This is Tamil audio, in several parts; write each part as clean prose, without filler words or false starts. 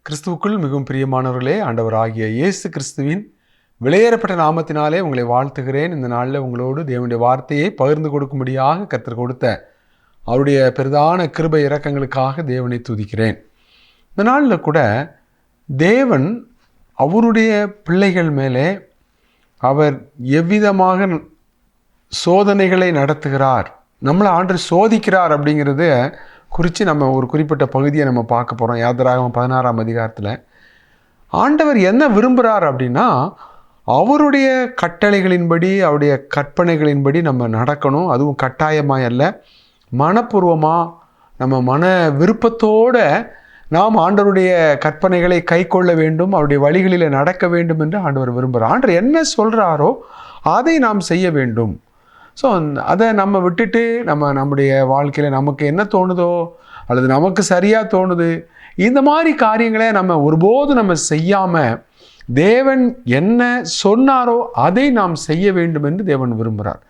கிறிஸ்துவுக்குள் மிகவும் பிரியமானவர்களே, ஆண்டவராகிய இயேசு கிறிஸ்துவின் விலையேறப்பட்ட நாமத்தினாலே உங்களை வாழ்த்துகிறேன். இந்த நாளில் உங்களோடு தேவனுடைய வார்த்தையை பகிர்ந்து கொடுக்கும்படியாக கர்த்தர் கொடுத்த அவருடைய பெரிதான கிருபை இரக்கங்களுக்காக தேவனை துதிக்கிறேன். இந்த நாளில் கூட தேவன் அவருடைய பிள்ளைகள் மேலே அவர் எவ்விதமாக சோதனைகளை நடத்துகிறார், நம்மளை ஆண்டு சோதிக்கிறார் அப்படிங்கிறத குறித்து நம்ம ஒரு குறிப்பிட்ட பகுதியை நம்ம பார்க்க போகிறோம். யாத்திராகமம் 16ஆம் அதிகாரத்தில் ஆண்டவர் என்ன விரும்புகிறார் அப்படின்னா, அவருடைய கட்டளைகளின்படி அவருடைய கற்பனைகளின்படி நம்ம நடக்கணும். அதுவும் கட்டாயமாக அல்ல, மனப்பூர்வமாக நம்ம மன விருப்பத்தோடு நாம் ஆண்டவருடைய கற்பனைகளை கை கொள்ள வேண்டும், அவருடைய வழிகளில் நடக்க வேண்டும் என்று ஆண்டவர் விரும்புகிறார். ஆண்டவர் என்ன சொல்கிறாரோ அதை நாம் செய்ய வேண்டும். ஸோ அதை நம்ம விட்டுட்டு நம்முடைய வாழ்க்கையில் நமக்கு என்ன தோணுதோ அல்லது நமக்கு சரியாக தோணுது இந்த மாதிரி காரியங்களை நம்ம ஒருபோதும் நம்ம செய்யாமல் தேவன் என்ன சொன்னாரோ அதை நாம் செய்ய வேண்டும் என்று தேவன் விரும்புகிறார்.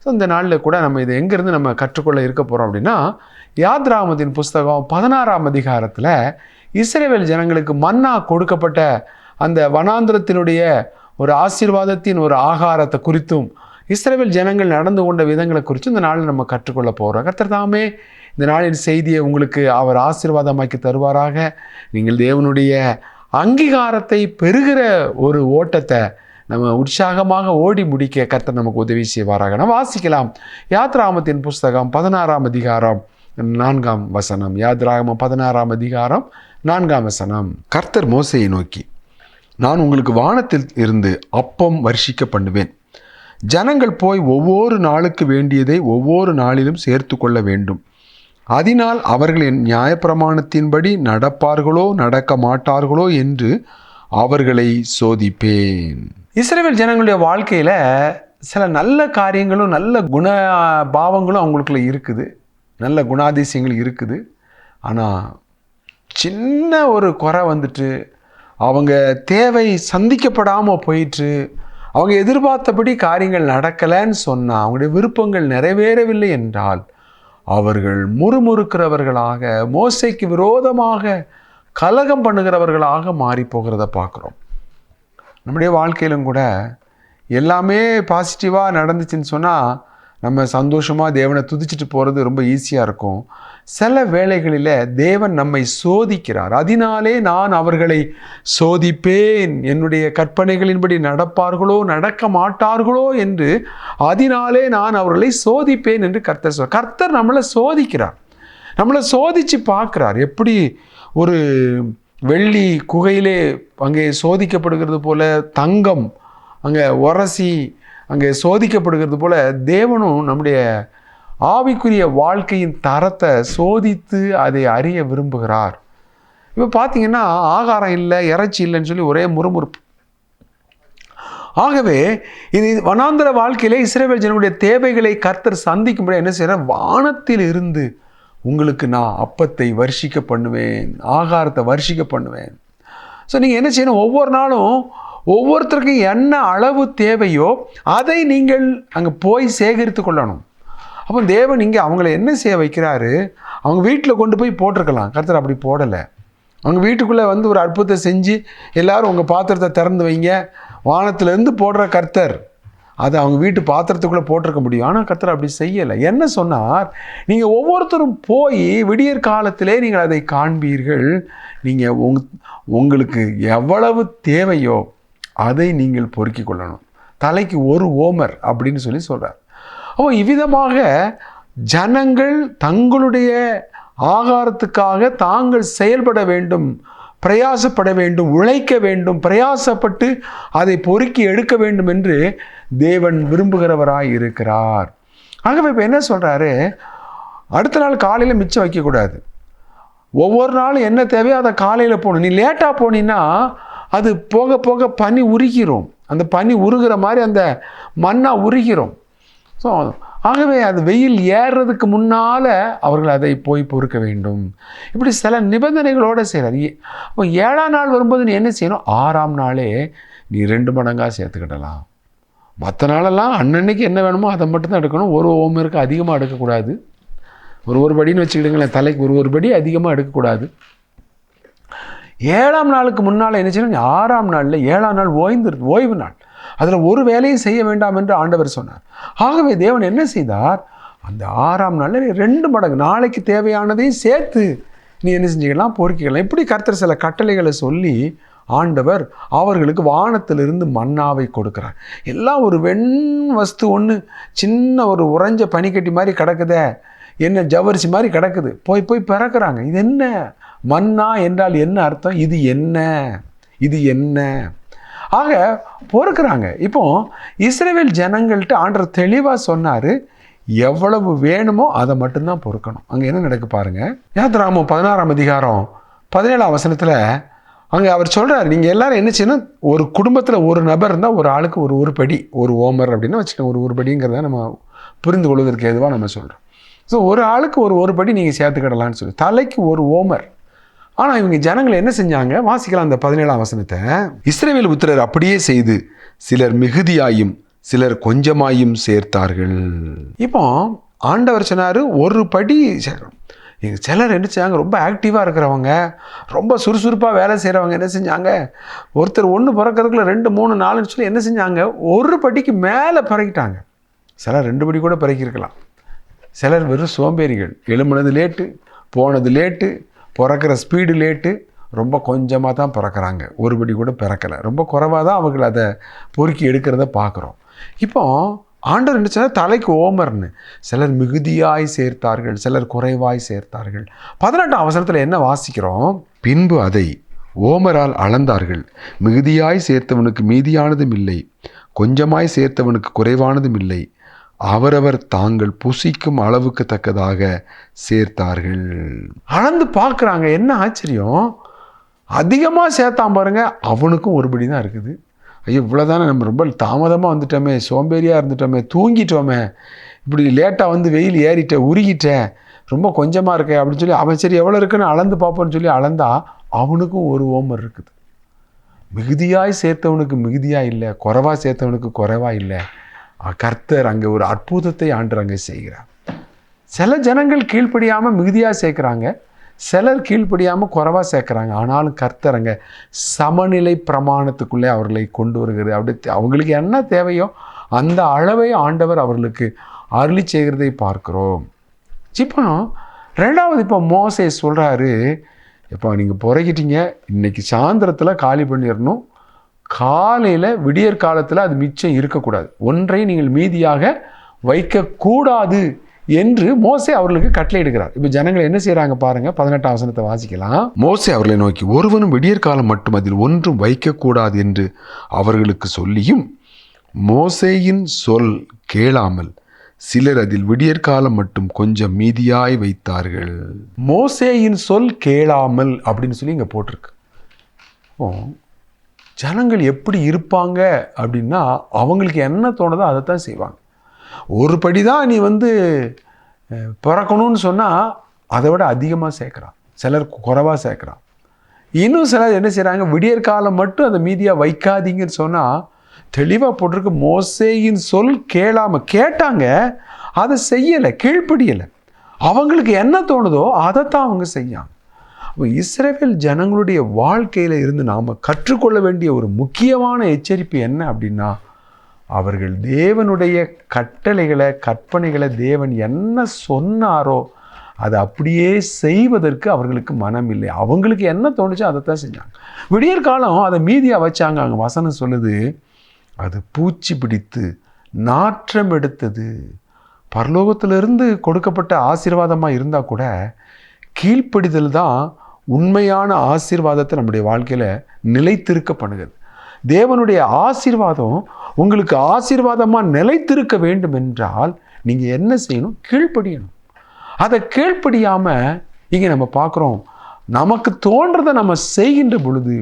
ஸோ இந்த நாளில் கூட நம்ம இதை எங்கேருந்து நம்ம கற்றுக்கொள்ள இருக்க போகிறோம் அப்படின்னா, யாத்ராகமத்தின் புஸ்தகம் 16ஆம் அதிகாரத்தில் இஸ்ரவேல் ஜனங்களுக்கு மன்னா கொடுக்கப்பட்ட அந்த வனாந்திரத்தினுடைய ஒரு ஆசீர்வாதத்தின் ஒரு ஆகாரத்தை குறித்தும் இஸ்ரவேல் ஜனங்கள் நடந்து கொண்ட விதங்களை குறித்து இந்த நாளில் நம்ம கற்றுக்கொள்ள போகிறோம். கர்த்தர் தாமே இந்த நாளின் செய்தியை உங்களுக்கு அவர் ஆசீர்வாதமாக்கி தருவாராக. நீங்கள் தேவனுடைய அங்கீகாரத்தை பெறுகிற ஒரு ஓட்டத்தை நம்ம உற்சாகமாக ஓடி முடிக்க கர்த்தர் நமக்கு உதவி செய்வாராக. நம்ம வாசிக்கலாம். யாத்ராகமத்தின் புஸ்தகம் 16ஆம் அதிகாரம் 4ஆம் வசனம். யாத்ராகமம் 16ஆம் அதிகாரம் 4ஆம் வசனம். கர்த்தர் மோசேயை நோக்கி, நான் உங்களுக்கு வானத்தில் இருந்து அப்பம் வர்ஷிக்க பண்ணுவேன். ஜனங்கள் போய் ஒவ்வொரு நாளுக்கு வேண்டியதை ஒவ்வொரு நாளிலும் சேர்த்து கொள்ள வேண்டும். அதனால் அவர்கள் என் நியாயப்பிரமாணத்தின்படி நடப்பார்களோ நடக்க மாட்டார்களோ என்று அவர்களை சோதிப்பேன். இஸ்ரவேல் ஜனங்களுடைய வாழ்க்கையில் சில நல்ல காரியங்களும் நல்ல குண பாவங்களும் அவங்களுக்குள்ள இருக்குது, நல்ல குணாதிசயங்கள் இருக்குது. ஆனால் சின்ன ஒரு குறை வந்துட்டு அவங்க தேவை சந்திக்கப்படாமல் போயிட்டு அவங்க எதிர்பார்த்தபடி காரியங்கள் நடக்கலைன்னு சொன்னால், அவங்களுடைய விருப்பங்கள் நிறைவேறவில்லை என்றால் அவர்கள் முறுமுறுக்கிறவர்களாக, மோசைக்கு விரோதமாக கலகம் பண்ணுகிறவர்களாக மாறி போகிறத பார்க்குறோம். நம்முடைய வாழ்க்கையிலும் கூட எல்லாமே பாசிட்டிவாக நடந்துச்சுன்னு சொன்னால் நம்ம சந்தோஷமாக தேவனை துதிச்சிட்டு போகிறது ரொம்ப ஈஸியாக இருக்கும். சில வேளைகளில் தேவன் நம்மை சோதிக்கிறார். அதனாலே நான் அவர்களை சோதிப்பேன், என்னுடைய கற்பனைகளின்படி நடப்பார்களோ நடக்க மாட்டார்களோ என்று அதனாலே நான் அவர்களை சோதிப்பேன் என்று கர்த்தர் சொல்கிறார். கர்த்தர் நம்மளை சோதிக்கிறார், நம்மளை சோதித்து பார்க்குறார். எப்படி ஒரு வெள்ளி குகையிலே அங்கே சோதிக்கப்படுகிறது போல, தங்கம் அங்கே உரசி அங்கே சோதிக்கப்படுகிறது போல, தேவனும் நம்முடைய ஆவிக்குரிய வாழ்க்கையின் தரத்தை சோதித்து அதை அறிய விரும்புகிறார். இப்போ பார்த்தீங்கன்னா ஆகாரம் இல்லை, இறைச்சி இல்லைன்னு சொல்லி ஒரே முறுமுறுப்பு. ஆகவே இது வனாந்திர வாழ்க்கையிலே இஸ்ரவேல் ஜனங்களுடைய தேவைகளை கர்த்தர் சந்திக்கும்படி என்ன செய்கிறார்? வானத்தில் இருந்து உங்களுக்கு நான் அப்பத்தை வர்ஷிக்க பண்ணுவேன், ஆகாரத்தை வர்ஷிக்க பண்ணுவேன். ஸோ நீங்கள் என்ன செய்யணும்? ஒவ்வொரு நாளும் ஒவ்வொருத்தருக்கும் என்ன அளவு தேவையோ அதை நீங்கள் அங்கே போய் சேகரித்து கொள்ளணும். அப்போ தேவன் இங்கே அவங்கள என்ன செய்ய வைக்கிறாரு? அவங்க வீட்டில் கொண்டு போய் போட்டிருக்கலாம், கர்த்தர் அப்படி போடலை. அவங்க வீட்டுக்குள்ளே வந்து ஒரு அற்புதத்தை செஞ்சு எல்லாரும் உங்கள் பாத்திரத்தை திறந்து வைங்க, வானத்திலேருந்து போடுற கர்த்தர் அதை அவங்க வீட்டு பாத்திரத்துக்குள்ளே போட்டிருக்க முடியும். ஆனால் கர்த்தர் அப்படி செய்யலை. என்ன சொன்னார்? நீங்கள் ஒவ்வொருத்தரும் போய் விடியற் காலத்திலே நீங்கள் அதை காண்பீர்கள். நீங்கள் உங்களுக்கு எவ்வளவு தேவையோ அதை நீங்கள் பொறுக்கி கொள்ளணும். தலைக்கு ஒரு ஓமர் அப்படின்னு சொல்லி சொல்கிறார். அப்போ இவ்விதமாக ஜனங்கள் தங்களுடைய ஆகாரத்துக்காக தாங்கள் செயல்பட வேண்டும், பிரயாசப்பட வேண்டும், உழைக்க வேண்டும், பிரயாசப்பட்டு அதை பொறுக்கி எடுக்க வேண்டும் என்று தேவன் விரும்புகிறவராய் இருக்கிறார். ஆகவே இப்போ என்ன சொல்கிறாரு? அடுத்த நாள் காலையில் மிச்சம் வைக்கக்கூடாது. ஒவ்வொரு நாளும் என்ன தேவையோ அதை காலையில் போகணும். நீ லேட்டாக போனீன்னா அது போக போக பனி உருகிரும். அந்த பனி உருகிற மாதிரி அந்த மண்ணா உருகிரும். ஸோ ஆகவே அது வெயில் ஏறுறதுக்கு முன்னால் அவர்கள் அதை போய் பொறுக்க வேண்டும். இப்படி சில நிபந்தனைகளோடு செய்கிறார். அப்போ 7ஆம் நாள் வரும்போது நீ என்ன செய்யணும்? 6ஆம் நாளே நீ 2 மடங்காக சேர்த்துக்கிடலாம். மற்ற நாளெல்லாம் அன்னன்னைக்கு என்ன வேணுமோ அதை மட்டும்தான் எடுக்கணும். ஒரு ஓமருக்கு அதிகமாக எடுக்கக்கூடாது. ஒரு படின்னு வச்சுக்கிடுங்களேன், தலைக்கு ஒரு படி அதிகமாக எடுக்கக்கூடாது. 7ஆம் நாளுக்கு முன்னால் என்ன செய்யணும்? 6ஆம் நாளில் 7ஆம் நாள் ஓய்வு நாள், அதில் ஒரு வேலையும் செய்ய வேண்டாம் என்று ஆண்டவர் சொன்னார். ஆகவே தேவன் என்ன செய்தார்? அந்த 6ஆம் நாளில் 2 மடங்கு நாளைக்கு தேவையானதையும் சேர்த்து நீ என்ன செஞ்சுக்கலாம்? பொறுக்கிக்கலாம். இப்படி கர்த்தர் சில கட்டளைகளை சொல்லி ஆண்டவர் அவர்களுக்கு வானத்திலிருந்து மன்னாவை கொடுக்குறார். எல்லாம் ஒரு வஸ்து ஒன்று, சின்ன ஒரு உறைஞ்ச பனிக்கட்டி மாதிரி கிடக்குதே, என்ன ஜவ்வரிசி மாதிரி கிடக்குது, போய் பிறக்கிறாங்க. இது என்ன? மன்னா என்றால் என்ன அர்த்தம்? இது என்ன, இது என்ன? ஆக பொறுக்கிறாங்க. இப்போ இஸ்ரவேல் ஜனங்கள்கிட்ட ஆண்டவர் தெளிவாக சொன்னார், எவ்வளவு வேணுமோ அதை மட்டும்தான் பொறுக்கணும். அங்கே என்ன நடக்கு பாருங்க. யாத்திராகமம் 16ஆம் அதிகாரம் 17ஆம் வசனத்தில் அங்கே அவர் சொல்கிறார், நீங்கள் எல்லாரும் என்ன செய்யணும்? ஒரு குடும்பத்தில் ஒரு நபர் இருந்தால் ஒரு ஆளுக்கு ஒரு உருப்படி, ஒரு ஓமர் அப்படின்னு வச்சுக்கோங்க. ஒரு உருப்படிங்கிறத நம்ம புரிந்து கொள்வதற்கு எதுவாக நம்ம சொல்கிறோம். ஸோ ஒரு ஆளுக்கு ஒரு படி நீங்கள் சேர்த்துக்கிடலான்னு சொல்லி, தலைக்கு ஒரு ஓமர். ஆனால் இவங்க ஜனங்களை என்ன செஞ்சாங்க? வாசிக்கலாம் அந்த 17ஆம் வசனத்தை. இஸ்ரவேல் புத்திரர் அப்படியே செய்து சிலர் மிகுதியாயும் சிலர் கொஞ்சமாயும் சேர்த்தார்கள். இப்போ ஆண்டவர் சொன்னார், ஒரு படி சேரும். சிலர் என்ன செஞ்சாங்க? ரொம்ப ஆக்டிவாக இருக்கிறவங்க, ரொம்ப சுறுசுறுப்பாக வேலை செய்கிறவங்க என்ன செஞ்சாங்க? ஒருத்தர் ஒன்று பிறக்கிறதுக்குள்ள 2, 3, 4ன்னு சொல்லி என்ன செஞ்சாங்க? ஒரு படிக்கு மேலே பிறக்கிட்டாங்க. சிலர் 2 படி கூட பிறக்கிருக்கலாம். சிலர் வெறும் சோம்பேறிகள், எழும்புனது லேட்டு, போனது லேட்டு, பிறக்கிற ஸ்பீடு லேட்டு, ரொம்ப கொஞ்சமாக தான் பிறக்கிறாங்க, ஒரு படி கூட பிறக்கலை, ரொம்ப குறைவாக தான் அவர்கள் அதை பொறுக்கி எடுக்கிறத பார்க்குறோம். இப்போ ஆண்டவர் என்ன சொன்னால், தலைக்கு ஓமர்னு சிலர் மிகுதியாய் சேர்த்தார்கள், சிலர் குறைவாய் சேர்த்தார்கள். 18ஆம் வசனத்தில் என்ன வாசிக்கிறோம்? பின்பு அதை ஓமரால் அளந்தார்கள், மிகுதியாய் சேர்த்தவனுக்கு மீதியானதும் இல்லை, கொஞ்சமாய் சேர்த்தவனுக்கு குறைவானதும் இல்லை, அவரவர் தாங்கள் புசிக்கும் அளவுக்கு தக்கதாக சேர்த்தார்கள். அளந்து பார்க்குறாங்க. என்ன ஆச்சரியம்! அதிகமாக சேர்த்தான் பாருங்க, அவனுக்கும் ஒருபடி தான் இருக்குது. ஐயோ, இவ்வளோதானே, நம்ம ரொம்ப தாமதமாக வந்துட்டோமே, சோம்பேறியாக இருந்துட்டோமே, தூங்கிட்டோமே, இப்படி லேட்டாக வந்து வெயில் ஏறிட்டேன், உருகிட்டேன், ரொம்ப கொஞ்சமாக இருக்கே அப்படின்னு சொல்லி அவன் சரி எவ்வளோ இருக்குன்னு அளந்து பார்ப்போன்னு சொல்லி அளந்தா அவனுக்கும் ஒரு ஓமர் இருக்குது. மிகுதியாய் சேர்த்தவனுக்கு மிகுதியாக இல்லை, குறைவாக சேர்த்தவனுக்கு குறைவாக இல்லை. கர்த்தர் அங்கே ஒரு அற்புதத்தை ஆண்டவர் அங்கே செய்கிறார். சில ஜனங்கள் கீழ்ப்படியாமல் மிகுதியாக சேர்க்குறாங்க, சிலர் கீழ்ப்படியாமல் குறைவாக சேர்க்குறாங்க. ஆனாலும் கர்த்தர் அங்கே சமநிலை பிரமாணத்துக்குள்ளே அவர்களை கொண்டு வருகிறது. அப்படி அவங்களுக்கு என்ன தேவையோ அந்த அளவை ஆண்டவர் அவர்களுக்கு அருளி செய்கிறதை பார்க்கிறோம். இப்போ 2வது இப்போ மோசே சொல்கிறாரு, இப்போ நீங்கள் புறக்கிட்டீங்க, இன்னைக்கு சாயந்தரத்தில் காலி பண்ணிடணும், காலையில் விடியற் காலத்தில் அது மிச்சம் இருக்கக்கூடாது, ஒன்றை நீங்கள் மீதியாக வைக்கக்கூடாது என்று மோசே அவர்களுக்கு கட்டளையிடுகிறார். இப்போ ஜனங்கள் என்ன செய்கிறாங்க பாருங்க, 18ஆம் வசனத்தை வாசிக்கலாம். மோசே அவர்களை நோக்கி, ஒருவனும் விடியற் காலம் மட்டும் அதில் ஒன்றும் வைக்கக்கூடாது என்று அவர்களுக்கு சொல்லியும் மோசேயின் சொல் கேளாமல் சிலர் அதில் விடியற் காலம் மட்டும் கொஞ்சம் மீதியாய் வைத்தார்கள். மோசேயின் சொல் கேளாமல் அப்படின்னு சொல்லி இங்கே போட்டிருக்கு. ஜனங்கள் எப்படி இருப்பாங்க அப்படின்னா, அவங்களுக்கு என்ன தோணுதோ அதை தான் செய்வாங்க. ஒரு படி தான் நீ பிறக்கணும்னு சொன்னால் அதை விட அதிகமாக சேர்க்குறான், சிலர் குறைவாக சேர்க்குறான். இன்னும் சிலர் என்ன செய்கிறாங்க, விடியற் காலம் மட்டும் அதை மீதியாக வைக்காதீங்கன்னு சொன்னால் தெளிவாக போட்டிருக்கு. மோசேயின் சொல் கேளாமல், கேட்டாங்க, அதை செய்யலை, கீழ்ப்படியலை. அவங்களுக்கு என்ன தோணுதோ அதைத்தான் அவங்க செய்யாங்க. அப்போ இஸ்ரவேல் ஜனங்களுடைய வாழ்க்கையில் இருந்து நாம் கற்றுக்கொள்ள வேண்டிய ஒரு முக்கியமான எச்சரிப்பு என்ன அப்படின்னா, அவர்கள் தேவனுடைய கட்டளைகளை, கற்பனைகளை தேவன் என்ன சொன்னாரோ அதை அப்படியே செய்வதற்கு அவர்களுக்கு மனம் இல்லை. அவங்களுக்கு என்ன தோணுச்சோ அதைத்தான் செஞ்சாங்க. விடியற் காலம் அதை மீதியாக வச்சாங்க. அங்கே வசனம் சொல்லுது, அது பூச்சி பிடித்து நாற்றம் எடுத்தது. பரலோகத்திலிருந்து கொடுக்கப்பட்ட ஆசீர்வாதமாக இருந்தால் கூட கீழ்ப்படிதல் தான் உண்மையான ஆசீர்வாதத்தை நம்முடைய வாழ்க்கையில் நிலைத்திருக்க பண்ணுகிறது. தேவனுடைய ஆசீர்வாதம் உங்களுக்கு ஆசீர்வாதமாக நிலைத்திருக்க வேண்டும் என்றால் நீங்கள் என்ன செய்யணும்? கீழ்ப்படியணும். அதை கீழ்ப்படியாமல் இங்கே நம்ம பார்க்குறோம், நமக்கு தோன்றதை நம்ம செய்கின்ற பொழுது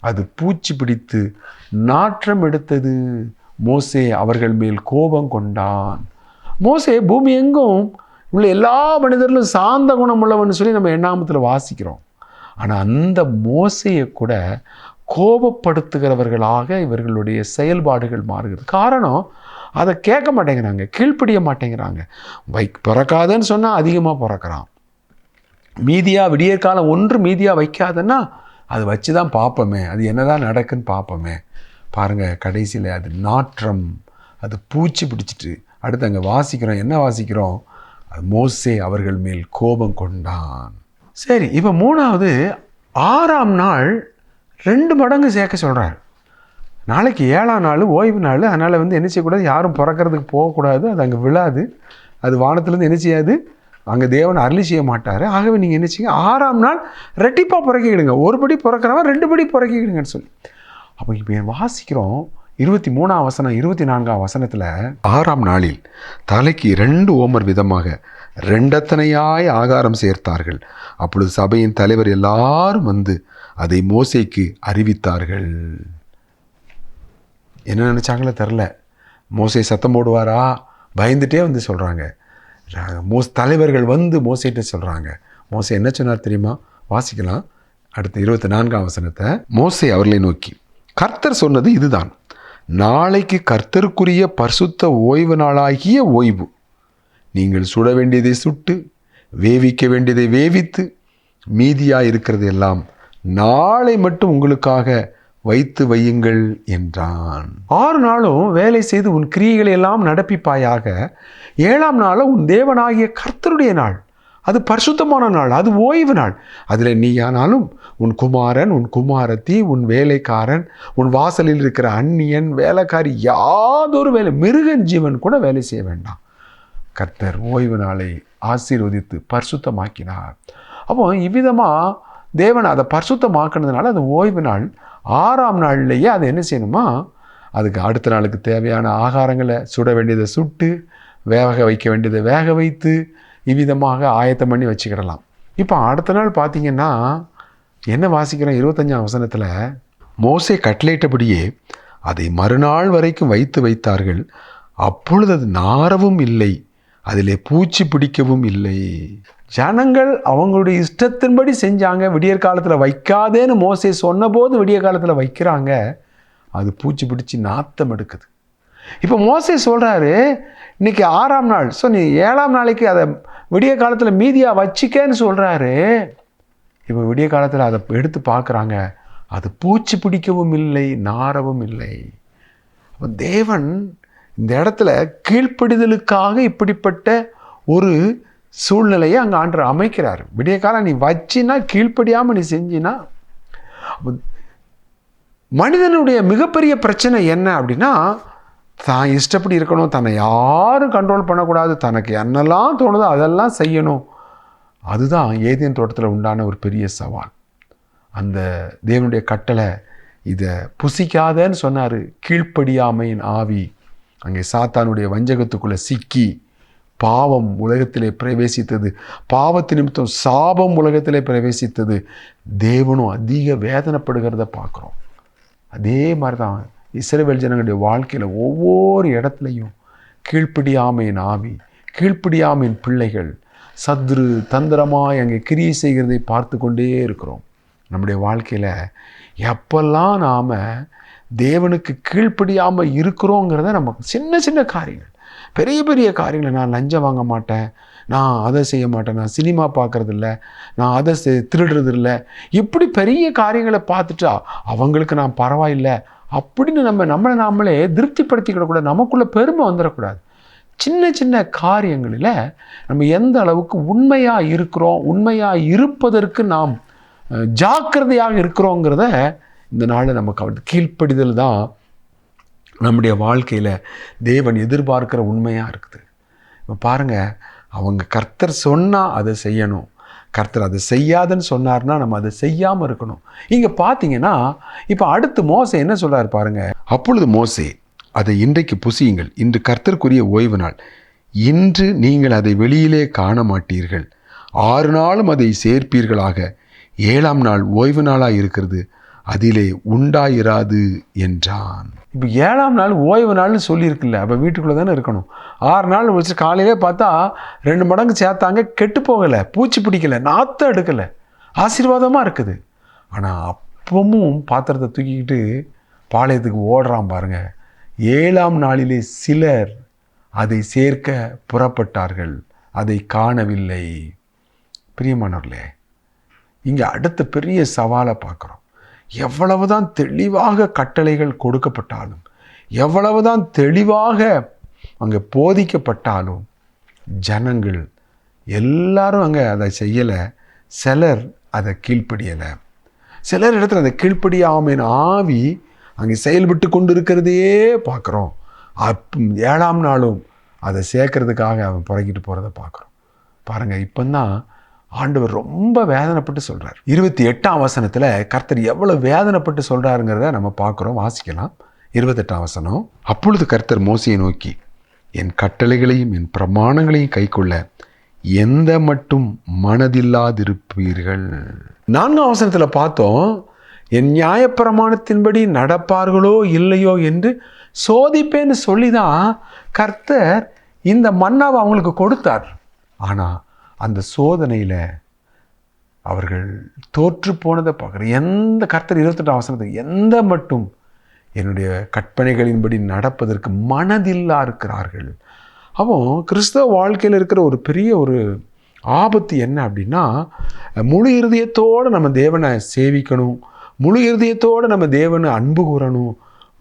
அது பூச்சி பிடித்து நாற்றம் எடுத்தது. மோசே அவர்கள் மேல் கோபம் கொண்டான். மோசே பூமி எங்கும் உள்ள எல்லா மனிதர்களும் சாந்த குணம் உள்ளவன்னு சொல்லி நம்ம எண்ணாமத்தில் வாசிக்கிறோம். ஆனால் அந்த மோசையை கூட கோபப்படுத்துகிறவர்களாக இவர்களுடைய செயல்பாடுகள் மாறுகிறது. காரணம், அதை கேட்க மாட்டேங்கிறாங்க, கீழ்ப்படிய மாட்டேங்கிறாங்க. பிறக்காதுன்னு சொன்னால் அதிகமாக பிறக்கிறான், மீதியாக விடியற்காலம் ஒன்று மீதியாக வைக்காதன்னா அது வச்சு தான் பார்ப்போமே, அது என்னதான் நடக்குன்னு பார்ப்போமே. பாருங்கள், கடைசியில் அது நாற்றம், அது பூச்சி பிடிச்சிட்டு. அடுத்து அங்கே வாசிக்கிறோம், என்ன வாசிக்கிறோம்? அது மோசே அவர்கள் மேல் கோபம் கொண்டான். சரி, இப்போ 3வது 6ஆம் நாள் 2 மடங்கு சேர்க்க சொல்கிறார். நாளைக்கு 7ஆம் நாள் ஓய்வு நாள், அதனால் என்ன செய்யக்கூடாது, யாரும் பிறக்கிறதுக்கு போகக்கூடாது, அது அங்கே விழாது, அது வானத்துலேருந்து என்ன செய்யாது, அங்கே தேவன் அருளி செய்ய மாட்டார். ஆகவே நீங்கள் என்ன செய்யுங்க, 6ஆம் நாள் ரெட்டிப்பாக புறக்கிடுங்க, ஒரு படி பிறக்கிறவன் 2 படி புறக்கிடுங்கன்னு சொல்லி. அப்போ இப்போ வாசிக்கிறோம் 23ஆம் வசனம் 24ஆம் வசனத்தில், 6ஆம் நாளில் தலைக்கு 2 ஓமர் விதமாக 2 அத்தனையாய் ஆகாரம் சேர்த்தார்கள். அப்பொழுது சபையின் தலைவர் எல்லாரும் வந்து அதை மோசேக்கு அறிவித்தார்கள். என்ன நினச்சாங்களோ தெரில, மோசே சத்தம் போடுவாரா பயந்துட்டே வந்து சொல்கிறாங்க. தலைவர்கள் வந்து மோசேட்ட சொல்கிறாங்க. மோசே என்ன சொன்னார் தெரியுமா? வாசிக்கலாம், அடுத்த 24ஆம் வசனத்தை. மோசே அவர்களை நோக்கி, கர்த்தர் சொன்னது இதுதான், நாளைக்கு கர்த்தருக்குரிய பரிசுத்த ஓய்வு நாளாகிய ஓய்வு. நீங்கள் சுட வேண்டியதை சுட்டு, வேவிக்க வேண்டியதை வேவித்து, மீதியாக இருக்கிறது எல்லாம் நாளை மட்டும் உங்களுக்காக வைத்து வையுங்கள் என்றான். 6 நாளும் வேலை செய்து உன் கிரியைகளை எல்லாம் நடப்பிப்பாயாக. 7ஆம் நாள் உன் தேவனாகிய கர்த்தருடைய நாள், அது பரிசுத்தமான நாள், அது ஓய்வு நாள். அதில் நீயானாலும் உன் குமாரன், உன் குமாரத்தி, உன் வேலைக்காரன், உன் வாசலில் இருக்கிற அந்நியன், வேலைக்காரி, யாதொரு வேலை, மிருகன் ஜீவன் கூட வேலை செய்ய வேண்டாம். கர்த்தர் ஓய்வு நாளை ஆசீர்வதித்து பரிசுத்தமாக்கினார். அப்போ இவ்விதமாக தேவன் அதை பரிசுத்தமாக்கினதுனால அது ஓய்வு நாள். 6ஆம் நாள்லேயே அதை என்ன செய்யணுமா, அதுக்கு அடுத்த நாளுக்கு தேவையான ஆகாரங்களை சுட வேண்டியதை சுட்டு, வேக வைக்க வேண்டியதை வேக வைத்து, இவ்விதமாக ஆயத்தம் பண்ணி வச்சுக்கிடலாம். இப்போ அடுத்த நாள் பார்த்திங்கன்னா என்ன வாசிக்கிறோம்? 25ஆம் வசனத்தில், மோசே கட்டளையிட்டபடியே அதை மறுநாள் வரைக்கும் வைத்து வைத்தார்கள். அப்பொழுது அது நாரவும் இல்லை, அதிலே பூச்சி பிடிக்கவும் இல்லை. ஜனங்கள் அவங்களுடைய இஷ்டத்தின்படி செஞ்சாங்க. விடியற் காலத்தில் வைக்காதேன்னு மோசே சொன்னபோது விடிய காலத்தில் வைக்கிறாங்க. அது பூச்சி பிடிச்சி நாத்தம் எடுக்குது. இப்போ மோசே சொல்கிறாரு, இன்னைக்கு 6ஆம் நாள், ஸோ நீ 7ஆம் நாளைக்கு அதை விடிய காலத்தில் மீதியாக வச்சிக்கன்னு சொல்கிறாரு. இப்போ விடிய காலத்தில் அதை எடுத்து பார்க்குறாங்க, அது பூச்சி பிடிக்கவும் இல்லை, நாரவும் இல்லை. அப்போ தேவன் இந்த இடத்துல கீழ்ப்படிதலுக்காக இப்படிப்பட்ட ஒரு சூழ்நிலையை அங்கே ஆண்டவர் அமைக்கிறார். விடிய காலம் நீ வச்சின்னா, கீழ்ப்படியாமல் நீ செஞ்சினா. மனிதனுடைய மிகப்பெரிய பிரச்சனை என்ன அப்படின்னா, தான் இஷ்டப்படி இருக்கணும், தன்னை யாரும் கண்ட்ரோல் பண்ணக்கூடாது, தனக்கு என்னெல்லாம் தோணுதோ அதெல்லாம் செய்யணும். அதுதான் ஏதேன் தோட்டத்தில் உண்டான ஒரு பெரிய சவால். அந்த தேவனுடைய கட்டளை இதை புசிக்காதன்னு சொன்னார். கீழ்ப்படியாமையின் ஆவி அங்கே சாத்தானுடைய வஞ்சகத்துக்குள்ளே சிக்கி பாவம் உலகத்திலே பிரவேசித்தது. பாவத்து நிமித்தம் சாபம் உலகத்திலே பிரவேசித்தது. தேவனும் அதிக வேதனைப்படுகிறத பார்க்குறோம். அதே மாதிரி தான் இஸ்ரவேல் ஜனங்களுடைய வாழ்க்கையில் ஒவ்வொரு இடத்துலையும் கீழ்ப்படியாமையின் ஆவி, கீழ்ப்படியாமையின் பிள்ளைகள் சத்ரு தந்திரமாய் அங்கே கிரியை செய்கிறதை பார்த்து கொண்டே இருக்கிறோம். நம்முடைய வாழ்க்கையில் எப்பெல்லாம் நாம் தேவனுக்கு கீழ்ப்படியாமல் இருக்கிறோங்கிறத நமக்கு சின்ன சின்ன காரியங்கள், பெரிய பெரிய காரியங்களை, நான் லஞ்சம் வாங்க மாட்டேன், நான் அதை செய்ய மாட்டேன், நான் சினிமா பார்க்குறதில்ல, நான் அதை திருடுறதில்ல, இப்படி பெரிய காரியங்களை பார்த்துட்டா அவங்களுக்கு நான் பரவாயில்லை அப்படின்னு நம்மளை நாமளே திருப்திப்படுத்திக்கிடக்கூடாது. நமக்குள்ளே பெருமை வந்துடக்கூடாது. சின்ன சின்ன காரியங்களில் நம்ம எந்த அளவுக்கு உண்மையாக இருக்கிறோம், உண்மையாக இருப்பதற்கு நாம் ஜாக்கிரதையாக இருக்கிறோங்கிறத இந்த நாளில் நமக்கு கீழ்ப்படிதல் தான் நம்முடைய வாழ்க்கையில் தேவன் எதிர்பார்க்கிற உண்மையாக இருக்குது. இப்போ பாருங்கள், அவங்க கர்த்தர் சொன்னால் அதை செய்யணும், கர்த்தர் அதை செய்யாதுன்னு சொன்னார்னா நம்ம அதை செய்யாமல் இருக்கணும். இங்கே பார்த்தீங்கன்னா இப்போ அடுத்து மோசே என்ன சொல்கிறார் பாருங்கள். அப்பொழுது மோசே, அதை இன்றைக்கு புசியுங்கள், இன்று கர்த்தருக்குரிய ஓய்வு நாள், இன்று நீங்கள் அதை வெளியிலே காண மாட்டீர்கள், 6 நாளும் அதை சேர்ப்பீர்களாக, 7ஆம் நாள் ஓய்வு நாளாக இருக்கிறது, அதிலே உண்டாயிராது என்றான். இப்போ 7ஆம் நாள் ஓய்வு நாள்னு சொல்லியிருக்குல்ல, அப்போ வீட்டுக்குள்ளே தானே இருக்கணும். 6 நாள் வச்சு காலையிலே பார்த்தா 2 மடங்கு சேர்த்தாங்க, கெட்டு போகலை, பூச்சி பிடிக்கலை, நாற்றம் எடுக்கலை, ஆசீர்வாதமாக இருக்குது. ஆனால் அப்பவும் பாத்திரத்தை தூக்கிக்கிட்டு பாளையத்துக்கு ஓடுறான் பாருங்கள். 7ஆம் நாளிலே சிலர் அதை சேர்க்க புறப்பட்டார்கள், அதை காணவில்லை. பிரியமானவர்களே, இங்கே அடுத்த பெரிய சவாலை பார்க்குறோம். எவ்வளவுதான் தெளிவாக கட்டளைகள் கொடுக்கப்பட்டாலும், எவ்வளவுதான் தெளிவாக அங்கே போதிக்கப்பட்டாலும் ஜனங்கள் எல்லாரும் அங்கே அதை செய்யலை. சிலர் அதை கீழ்ப்படியலை. சிலர் இடத்துல அந்த கீழ்ப்படியாமையின் ஆவி அங்கே செயல்பட்டு கொண்டு இருக்கிறதையே பார்க்குறோம். 7ஆம் நாளும் அதை சேர்க்கறதுக்காக அவன் புறக்கிட்டு போகிறத பார்க்குறோம். பாருங்கள், இப்போ தான் ஆண்டவர் ரொம்ப வேதனைப்பட்டு சொல்கிறார். 28ஆம் வசனத்தில் கர்த்தர் எவ்வளோ வேதனைப்பட்டு சொல்கிறாருங்கிறத நம்ம பார்க்குறோம். வாசிக்கலாம். 28ஆம் வசனம். அப்பொழுது கர்த்தர் மோசையை நோக்கி, என் கட்டளைகளையும் என் பிரமாணங்களையும் கைக்கொள்ள எந்த மட்டும் மனதில்லாதிருப்பீர்கள். 4ஆம் வசனத்தில் பார்த்தோம், என் நியாயப்பிரமாணத்தின்படி நடப்பார்களோ இல்லையோ என்று சோதிப்பேன்னு சொல்லி தான் கர்த்தர் இந்த மன்னாவை அவங்களுக்கு கொடுத்தார். ஆனால் அந்த சோதனையில் அவர்கள் தோற்று போனதை பார்க்குறேன். எந்த கர்த்தர் 28ஆம் வசனத்துக்கு எந்த மட்டும் என்னுடைய கற்பனைகளின்படி நடப்பதற்கு மனதில்லா இருக்கிறார்கள். அவன் கிறிஸ்தவ வாழ்க்கையில் இருக்கிற ஒரு பெரிய ஒரு ஆபத்து என்ன அப்படின்னா, முழு இருதயத்தோடு நம்ம தேவனை சேவிக்கணும், முழு இருதயத்தோடு நம்ம தேவனை அன்பு கூறணும்,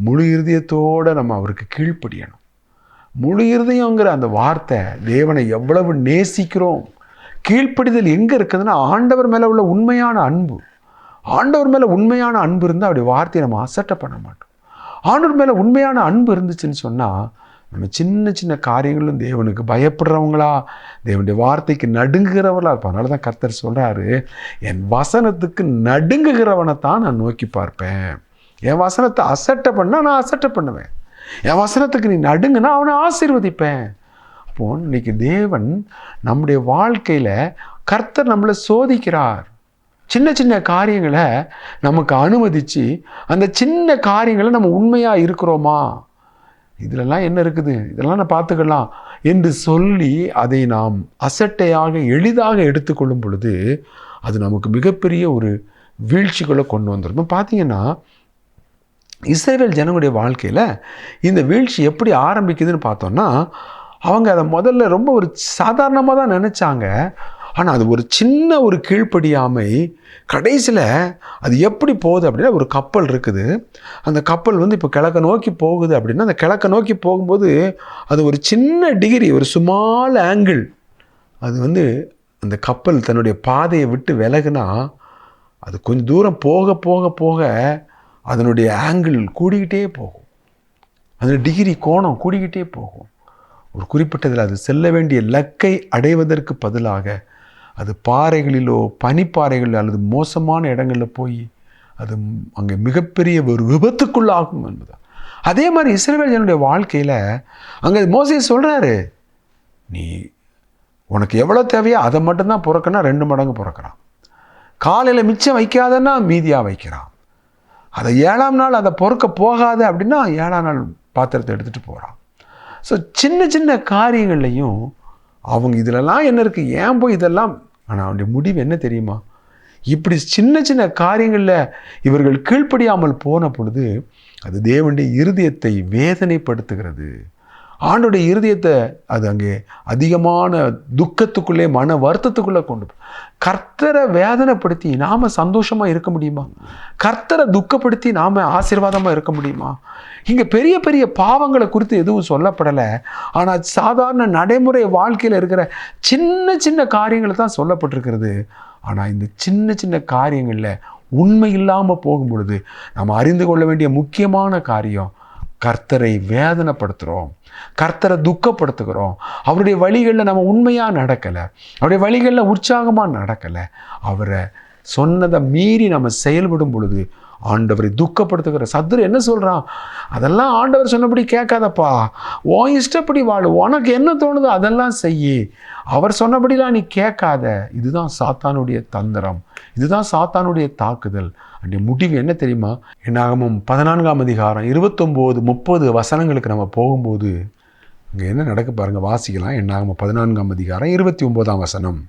முழு இருதயத்தோடு நம்ம அவருக்கு கீழ்ப்படியணும். முழு இருதயங்கிற அந்த வார்த்தை தேவனை எவ்வளவு நேசிக்கிறோம். கீழ்ப்படிதல் எங்கே இருக்குதுன்னா ஆண்டவர் மேலே உள்ள உண்மையான அன்பு. ஆண்டவர் மேலே உண்மையான அன்பு இருந்தால் அப்படி வார்த்தையை நம்ம அசட்டை பண்ண மாட்டோம். ஆண்டவர் மேலே உண்மையான அன்பு இருந்துச்சுன்னு சொன்னால் நம்ம சின்ன சின்ன காரியங்களும் தேவனுக்கு பயப்படுறவங்களா, தேவனுடைய வார்த்தைக்கு நடுங்குகிறவர்களா இருப்பாங்க. அதனால தான் கர்த்தர் சொல்கிறாரு, என் வசனத்துக்கு நடுங்குகிறவனை தான் நான் நோக்கி பார்ப்பேன். என் வசனத்தை அசட்டை பண்ணால் நான் அசட்டை பண்ணுவேன். என் வசனத்துக்கு நீ நடுங்குனா அவனை ஆசீர்வதிப்பேன். அப்போது இன்னைக்கு தேவன் நம்முடைய வாழ்க்கையில் கர்த்தர் நம்மளை சோதிக்கிறார். சின்ன சின்ன காரியங்களை நமக்கு அனுமதித்து அந்த சின்ன காரியங்களை நம்ம உண்மையாக இருக்கிறோமா, இதிலெல்லாம் என்ன இருக்குது, இதெல்லாம் நான் பார்த்துக்கலாம் என்று சொல்லி அதை நாம் அசட்டையாக எளிதாக எடுத்துக்கொள்ளும் பொழுது அது நமக்கு மிகப்பெரிய ஒரு வீழ்ச்சிகளை கொண்டு வந்துடும். பார்த்தீங்கன்னா இஸ்ரவேல் ஜனங்களுடைய வாழ்க்கையில் இந்த வீழ்ச்சி எப்படி ஆரம்பிக்குதுன்னு பார்த்தோன்னா, அவங்க அதை முதல்ல ரொம்ப ஒரு சாதாரணமாக தான் நினச்சாங்க. ஆனால் அது ஒரு சின்ன ஒரு கீழ்ப்படியாமை கடைசியில் அது எப்படி போகுது அப்படின்னா, ஒரு கப்பல் இருக்குது. அந்த கப்பல் இப்போ கிழக்க நோக்கி போகுது அப்படின்னா, அந்த கிழக்க நோக்கி போகும்போது அது ஒரு சின்ன டிகிரி, ஒரு ஸ்மால் ஆங்கிள், அது அந்த கப்பல் தன்னுடைய பாதையை விட்டு விலகுனா அது கொஞ்சம் தூரம் போக போக போக அதனுடைய ஆங்கிள் கூடிக்கிட்டே போகும், அதனுடைய டிகிரி கோணம் கூடிக்கிட்டே போகும். ஒரு குறிப்பிட்டதில் அது செல்ல வேண்டிய இலக்கை அடைவதற்கு பதிலாக அது பாறைகளிலோ பனிப்பாறைகளிலோ அல்லது மோசமான இடங்களில் போய் அது அங்கே மிகப்பெரிய ஒரு விபத்துக்குள்ளாகும் என்பது. அதே மாதிரி இஸ்ரவேல் ஜனங்களுடைய வாழ்க்கையில் அங்கே மோசே சொல்கிறாரு, நீ உனக்கு எவ்வளோ தேவையோ அதை மட்டும்தான் பிறக்கனா 2 மடங்கு பிறக்கிறான். காலையில் மிச்சம் வைக்காதன்னா மீதியாக வைக்கிறான். அதை 7ஆம் நாள் அதை பொறுக்க போகாது அப்படின்னா 7ஆம் நாள் பாத்திரத்தை எடுத்துகிட்டு போகிறான். ஸோ சின்ன சின்ன காரியங்கள்லையும் அவங்க இதிலெல்லாம் என்ன இருக்குது, ஏன் போய் இதெல்லாம். ஆனால் அவனுடைய முடிவு என்ன தெரியுமா, இப்படி சின்ன சின்ன காரியங்களில் இவர்கள் கீழ்ப்படியாமல் போன பொழுது அது தேவனுடைய இருதயத்தை வேதனைப்படுத்துகிறது. ஆண்டுடைய இருதயத்தை அது அங்கே அதிகமான துக்கத்துக்குள்ளே மன வருத்தத்துக்குள்ளே கொண்டு கர்த்தரை வேதனைப்படுத்தி நாம் சந்தோஷமாக இருக்க முடியுமா? கர்த்தரை துக்கப்படுத்தி நாம் ஆசீர்வாதமாக இருக்க முடியுமா? இங்கே பெரிய பெரிய பாவங்களை குறித்து எதுவும் சொல்லப்படலை. ஆனால் சாதாரண நடைமுறை வாழ்க்கையில் இருக்கிற சின்ன சின்ன காரியங்களை தான் சொல்லப்பட்டிருக்கிறது. ஆனால் இந்த சின்ன சின்ன காரியங்களில் உண்மை இல்லாமல் போகும் பொழுது நம்ம அறிந்து கொள்ள வேண்டிய முக்கியமான காரியம், கர்த்தரை வேதனைப்படுத்துகிறோம், கர்த்தரை துக்கப்படுத்துகிறோம், அவருடைய வழிகளில் நம்ம உண்மையாக நடக்கலை, அவருடைய வழிகளில் உற்சாகமாக நடக்கலை, அவரை சொன்னதை மீறி நம்ம செயல்படும் பொழுது ஆண்டவரை துக்கப்படுத்துகிற சத்துரு என்ன சொல்கிறான், அதெல்லாம் ஆண்டவர் சொன்னபடி கேட்காதப்பா, உன் இஷ்டப்படி வாழு, உனக்கு என்ன தோணுதோ அதெல்லாம் செய்யி, அவர் சொன்னபடிலாம் நீ கேட்காத. இதுதான் சாத்தானுடைய தந்திரம், இதுதான் சாத்தானுடைய தாக்குதல். அந்த முடிவு என்ன தெரியுமா? என்னாகமம் 14ஆம் அதிகாரம் 29, 30 வசனங்களுக்கு நம்ம போகும்போது இங்கே என்ன நடக்க பாருங்கள், வாசிக்கலாம். என்னாகமம் 14ஆம் அதிகாரம் 29ஆம் வசனம்.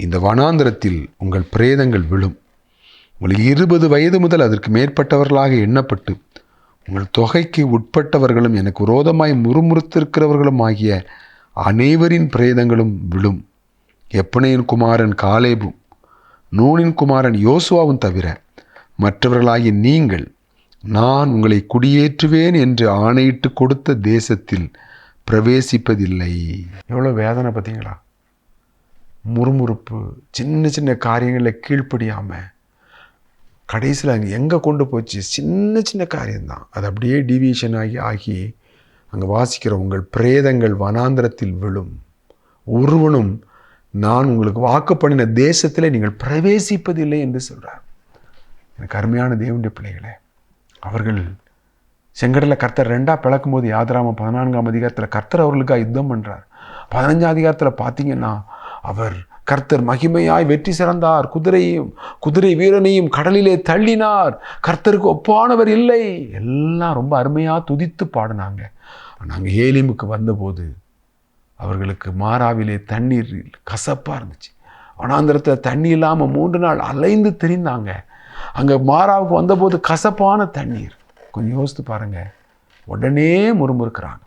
இந்த வனாந்திரத்தில் உங்கள் பிரேதங்கள் விழும், உங்கள் 20 வயது முதல் அதற்கு மேற்பட்டவர்களாக எண்ணப்பட்டு உங்கள் தொகைக்கு உட்பட்டவர்களும் எனக்கு விரோதமாய் முறுமுறுத்திருக்கிறவர்களும் ஆகிய அனைவரின் பிரேதங்களும் விழும். எப்னேயின் குமாரன் காலேபும் நூனின் குமாரன் யோசுவாவும் தவிர மற்றவர்களாகிய நீங்கள் நான் உங்களை குடியேற்றுவேன் என்று ஆணையிட்டு கொடுத்த தேசத்தில் பிரவேசிப்பதில்லை. எவ்வளோ வேதனை பார்த்தீங்களா? முறுமுறுப்பு, சின்ன சின்ன காரியங்களில் கீழ்ப்படியாமல் கடைசியில் அங்கே எங்கே கொண்டு போச்சு? சின்ன சின்ன காரியம்தான். அது அப்படியே டீவியேஷன் ஆகி அங்கே வாசிக்கிற உங்கள் பிரேதங்கள் வனாந்திரத்தில் விழும். ஒருவனும் நான் உங்களுக்கு வாக்கு பண்ணின தேசத்தில் நீங்கள் பிரவேசிப்பதில்லை என்று சொல்கிறார். எனக்கு அருமையான தேவனுடைய பிள்ளைகளே, அவர்கள் செங்கடலில் கர்த்தர் 2 பிளக்கும் போது யாத்ராமம் 14ஆம் அதிகாரத்தில் கர்த்தர் அவர்களுக்காக யுத்தம் பண்ணுறார். 15ஆம் அதிகாரத்தில் பார்த்தீங்கன்னா அவர் கர்த்தர் மகிமையாய் வெற்றி சிறந்தார், குதிரை வீரனையும் கடலிலே தள்ளினார், கர்த்தருக்கு ஒப்பானவர் இல்லை, எல்லாம் ரொம்ப அருமையாக துதித்து பாடினாங்க. நாங்கள் ஏலிமுக்கு வந்தபோது அவர்களுக்கு மாறாவிலே தண்ணீர் கசப்பாக இருந்துச்சு. வனாந்திரத்தில் தண்ணி இல்லாமல் 3 நாள் அலைந்து திரிந்தாங்க. அங்கே மாறாவுக்கு வந்தபோது கசப்பான தண்ணீர். கொஞ்சம் யோசித்து பாருங்கள். உடனே முறுமுறுக்கிறாங்க.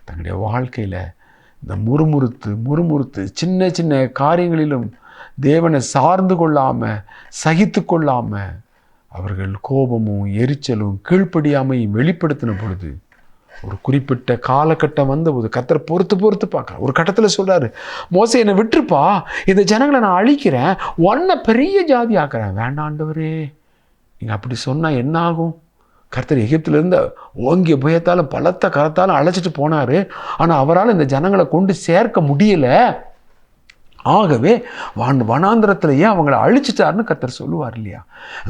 தங்களுடைய வாழ்க்கையில் இந்த முறுமுறுத்து சின்ன சின்ன காரியங்களிலும் தேவனை சார்ந்து கொள்ளாமல் சகித்து கொள்ளாமல் அவர்கள் கோபமும் எரிச்சலும் கீழ்ப்படியாமையும் வெளிப்படுத்தின பொழுது ஒரு குறிப்பிட்ட காலகட்டம் வந்தபோது கர்த்தர் பொறுத்து பார்க்குறார். ஒரு கட்டத்தில் சொல்கிறாரு, மோசே என்னை விட்டுருப்பா, இந்த ஜனங்களை நான் அழிக்கிறேன், ஒன்றை பெரிய ஜாதி ஆக்குறேன். வேண்டாண்டவரே, நீங்கள் அப்படி சொன்னால் என்ன ஆகும்? கர்த்தர் எகிப்திலிருந்து ஓங்கிய புயத்தாலும் பலத்த கரத்தாலும் அழைச்சிட்டு போனார். ஆனால் அவரால் இந்த ஜனங்களை கொண்டு சேர்க்க முடியலை. ஆகவே வனாந்திரத்திலேயே அவங்கள அழிச்சிட்டாருன்னு கர்த்தர் சொல்லுவார் இல்லையா?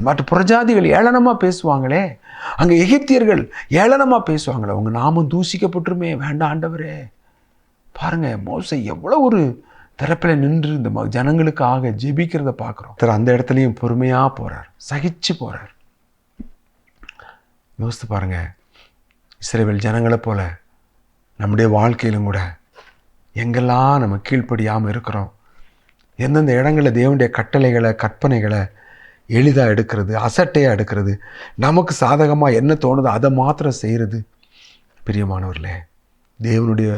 மற்ற புறஜாதிகள் ஏளனமாக பேசுவாங்களே, அங்கே எகிப்தியர்கள் ஏளனமாக பேசுவாங்களே, அவங்க நாமும் தூசிக்கப்பட்டுருமே, வேண்டாம் ஆண்டவரே. பாருங்கள், மோசே எவ்வளோ ஒரு தரப்பில் நின்று இந்த ஜனங்களுக்காக ஜெபிக்கிறத பார்க்குறோம். அந்த இடத்துலையும் பொறுமையாக போகிறார், சகிச்சு போகிறார். யோசித்து பாருங்கள், இஸ்ரவேல் ஜனங்களை போல நம்முடைய வாழ்க்கையிலும் கூட எங்கெல்லாம் நம்ம கீழ்ப்படியாமல் இருக்கிறோம், எந்தெந்த இடங்களில் தேவனுடைய கட்டளைகளை கற்பனைகளை எளிதாக எடுக்கிறது, அசட்டையாக எடுக்கிறது, நமக்கு சாதகமாக என்ன தோணுதோ அதை மாத்திரம் செய்கிறது. பிரியமானவர்களே, தேவனுடைய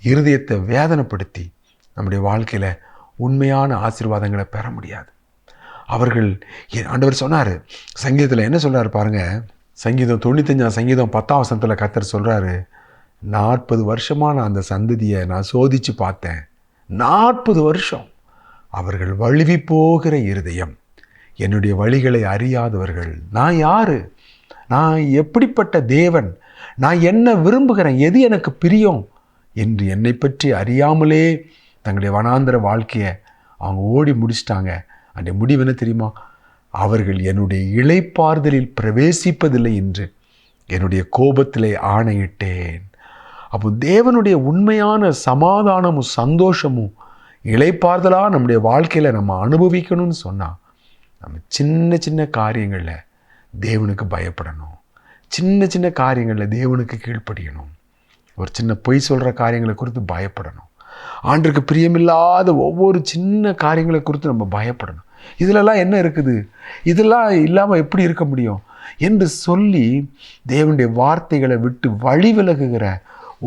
இருதயத்தை வேதனைப்படுத்தி நம்முடைய வாழ்க்கையில் உண்மையான ஆசீர்வாதங்களை பெற முடியாது. அவர்கள் ஆண்டவர் சொன்னார், சங்கீதத்தில் என்ன சொல்கிறார் பாருங்கள், சங்கீதம் 95 சங்கீதம் 10ஆம் வசனத்தில் கர்த்தர் சொல்கிறாரு, 40 வருஷமாக நான் அந்த சந்ததியை நான் சோதித்து பார்த்தேன். 40 வருஷம் அவர்கள் வழுவி போகிற இருதயம், என்னுடைய வழிகளை அறியாதவர்கள். நான் யாரு? நான் எப்படிப்பட்ட தேவன்? நான் என்ன விரும்புகிறேன்? எது எனக்கு பிரியம் என்று என்னை பற்றி அறியாமலே தங்களுடைய வனாந்திர வாழ்க்கையை அவங்க ஓடி முடிச்சிட்டாங்க. அந்த முடிவு என்ன தெரியுமா? அவர்கள் என்னுடைய இளைப்பாறுதலில் பிரவேசிப்பதில்லை என்று என்னுடைய கோபத்திலே ஆணையிட்டேன். அப்போ தேவனுடைய உண்மையான சமாதானமும் சந்தோஷமும் இளைப்பாறுதலாக நம்முடைய வாழ்க்கையில் நம்ம அனுபவிக்கணும்னு சொன்னால் நம்ம சின்ன சின்ன காரியங்களில் தேவனுக்கு பயப்படணும், சின்ன சின்ன காரியங்களில் தேவனுக்கு கீழ்ப்படியணும், ஒரு சின்ன பொய் சொல்கிற காரியங்களை குறித்து பயப்படணும், ஆண்டருக்கு பிரியமில்லாத ஒவ்வொரு சின்ன காரியங்களை குறித்து நம்ம பயப்படணும். இதிலெல்லாம் என்ன இருக்குது? இதெல்லாம் இல்லாமல் எப்படி இருக்க முடியும் என்று சொல்லி தேவனுடைய வார்த்தைகளை விட்டு வழி விலகுகிற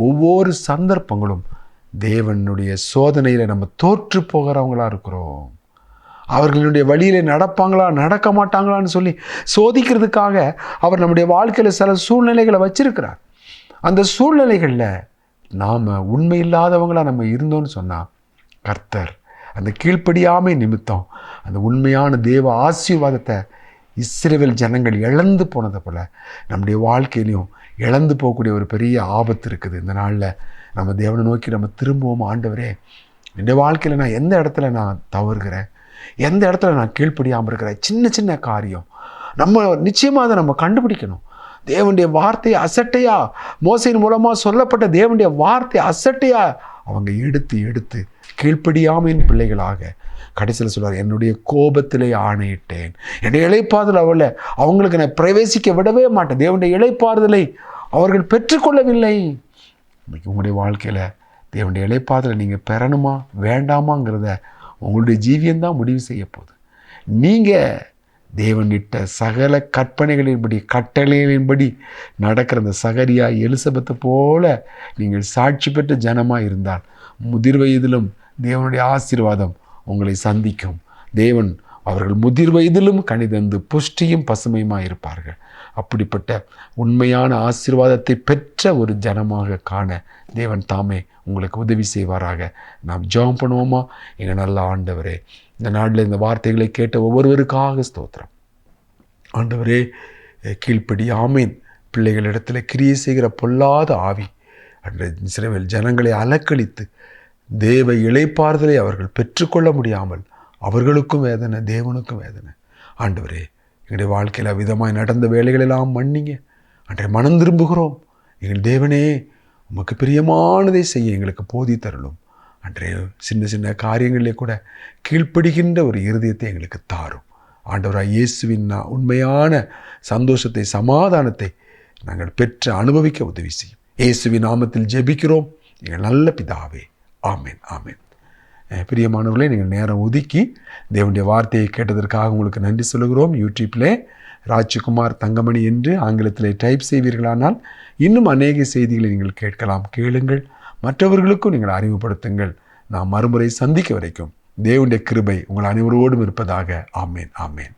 ஒவ்வொரு சந்தர்ப்பங்களும் தேவனுடைய சோதனையில் நம்ம தோற்று போகிறவங்களா இருக்கிறோம். அவர்களுடைய வழியில் நடப்பாங்களா நடக்க மாட்டாங்களான்னு சொல்லி சோதிக்கிறதுக்காக அவர் நம்முடைய வாழ்க்கையில் சில சூழ்நிலைகளை வச்சிருக்கிறார். அந்த சூழ்நிலைகளில் நாம் உண்மை இல்லாதவங்களாக நம்ம இருந்தோன்னு சொன்னால் கர்த்தர் அந்த கீழ்ப்படியாமை நிமித்தம் அந்த உண்மையான தேவ ஆசீர்வாதத்தை இஸ்ரவேல் ஜனங்கள் இழந்து போனதை போல் நம்முடைய வாழ்க்கையிலையும் இழந்து போகக்கூடிய ஒரு பெரிய ஆபத்து இருக்குது. இந்த நாளில் நம்ம தேவனை நோக்கி நம்ம திரும்புவோம். ஆண்டவரே, என்னுடைய வாழ்க்கையில் நான் எந்த இடத்துல நான் தவறுகிறேன், எந்த இடத்துல நான் கீழ்ப்படியாமல் இருக்கிறேன், சின்ன சின்ன காரியம் நம்ம நிச்சயமாக அதை நம்ம கண்டுபிடிக்கணும். தேவனுடைய வார்த்தையை அசட்டையா, மோசையின் மூலமாக சொல்லப்பட்ட தேவனுடைய வார்த்தை அசட்டையா அவங்க எடுத்து கீழ்ப்படியாமையின் பிள்ளைகளாக கடைசியில் சொல்வார், என்னுடைய கோபத்திலே ஆணையிட்டேன், என்னுடைய இளைப்பாறுதல் அவங்களுக்கு நான் பிரவேசிக்க விடவே மாட்டேன். தேவனுடைய இளைப்பாறுதலை அவர்கள் பெற்றுக்கொள்ளவில்லை. இன்னைக்கு உங்களுடைய வாழ்க்கையில் தேவனுடைய இளைப்பாறுதலை நீங்கள் பெறணுமா வேண்டாமாங்கிறத உங்களுடைய ஜீவியம்தான் முடிவு செய்ய போகுது. நீங்கள் தேவனிட்ட சகல கற்பனைகளின்படி கட்டளைகளின்படி நடக்கிற அந்த சகரியா எலிசபெத்தை போல நீங்கள் சாட்சி பெற்ற ஜனமாக இருந்தால் முதிர் வயதிலும் தேவனுடைய ஆசீர்வாதம் உங்களை சந்திக்கும். தேவன் அவர்கள் முதிர் வயதிலும் கனிதந்து புஷ்டியும் பசுமையுமாய் இருப்பார்கள். அப்படிப்பட்ட உண்மையான ஆசீர்வாதத்தை பெற்ற ஒரு ஜனமாக காண தேவன் தாமே உங்களுக்கு உதவி செய்வாராக. நாம் ஜெபம் பண்ணுவோமா? எங்கள் நல்ல ஆண்டவரே, இந்த நாட்டில் இந்த வார்த்தைகளை கேட்ட ஒவ்வொருவருக்காக ஸ்தோத்திரம். ஆண்டவரே, கீழ்ப்படி ஆமீன். பிள்ளைகளிடத்தில் கிரியை செய்கிற பொல்லாத ஆவி அன்று இஸ்ரவேல் ஜனங்களை அலக்களித்து தேவ இளைப்பாறுதலை அவர்கள் பெற்றுக்கொள்ள முடியாமல் அவர்களுக்கும் வேதனை, தேவனுக்கும் வேதனை. ஆண்டவரே, எங்களுடைய வாழ்க்கையில் அவ்விதமாய் நடந்த வேலைகளெல்லாம் மன்னிங்க. அன்றைய மனம் திரும்புகிறோம். எங்கள் தேவனே, உமக்கு பிரியமானதை செய்ய எங்களுக்கு போதி தரலும். அன்றைய சின்ன சின்ன காரியங்களிலே கூட கீழ்ப்படுகின்ற ஒரு இருதயத்தை எங்களுக்கு தாரும். ஆண்டவராய் இயேசுவின் உண்மையான சந்தோஷத்தை, சமாதானத்தை நாங்கள் பெற்று அனுபவிக்க உதவி செய்யும். இயேசுவின் நாமத்தில் ஜெபிக்கிறோம் எங்கள் நல்ல பிதாவே. ஆமேன், ஆமேன். பிரியமானவர்களே, நீங்கள் நேரம் ஒதுக்கி தேவனுடைய வார்த்தையை கேட்டதற்காக உங்களுக்கு நன்றி சொல்கிறோம். யூடியூப்பில் ராஜ்குமார் தங்கமணி என்று ஆங்கிலத்தில் டைப் செய்வீர்களானால் இன்னும் அநேக செய்திகளை நீங்கள் கேட்கலாம். கேளுங்கள், மற்றவர்களுக்கும் நீங்கள் அறிமுகப்படுத்துங்கள். நாம் மறுமுறை சந்திக்க வரைக்கும் தேவனுடைய கிருபை உங்கள் அனைவரோடும் இருப்பதாக. ஆமேன், ஆமேன்.